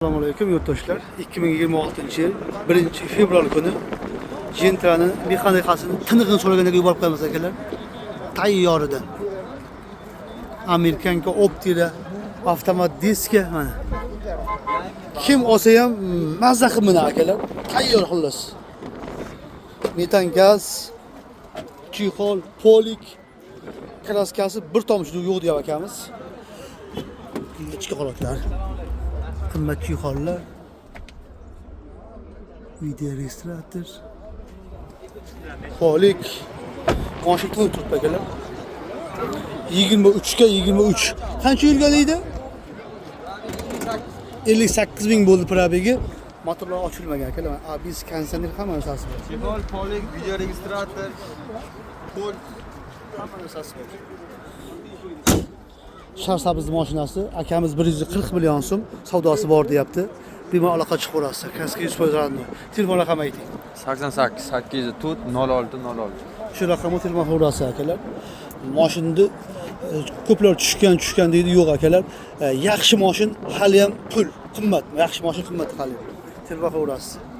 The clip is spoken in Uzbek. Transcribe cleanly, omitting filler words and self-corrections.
Assalomu alaykum yurtdoshlar. 2026-yil 1-fevral kuni Gentra'ning mexanikasini tinig'ini so'raganiga yuborib qo'yamiz akalar. Tayyoridan. Amerikanka Optira avtomat diska mana. Kim olsa ham mazza qilib mina akalar. Tayyor xullas. Metan gaz, chexol, polik kraskasi bir tomchi yo'q deyap akamiz. Ichki holatlar. Qimmat chexollar. Video registrator. Polik. Mashina turibdi akalar. 23 ga 23. Qancha yurganligida? 58 ming bo'ldi probegi. Motorlar ochilmagan akalar. Abis konditsioner hamma narsasi bor. Chexol, polik, video registrator, pol Hamma narsasi bor. Sharsabz mashinasi akamiz 140 million so'm savdosi bor deyapti. Bemalol aloqa chiqib ko'rasiz. Kaska 100% raqamni. Telefon raqami ayting. 88 804 06 06. Shu raqamga telefon ko'rasiz akalar. Mashinani ko'plar tushgan deydi, yo'q akalar. Yaxshi mashin hali ham pul, qimmat. Yaxshi mashin qimmat hali. Telefon ko'rasiz.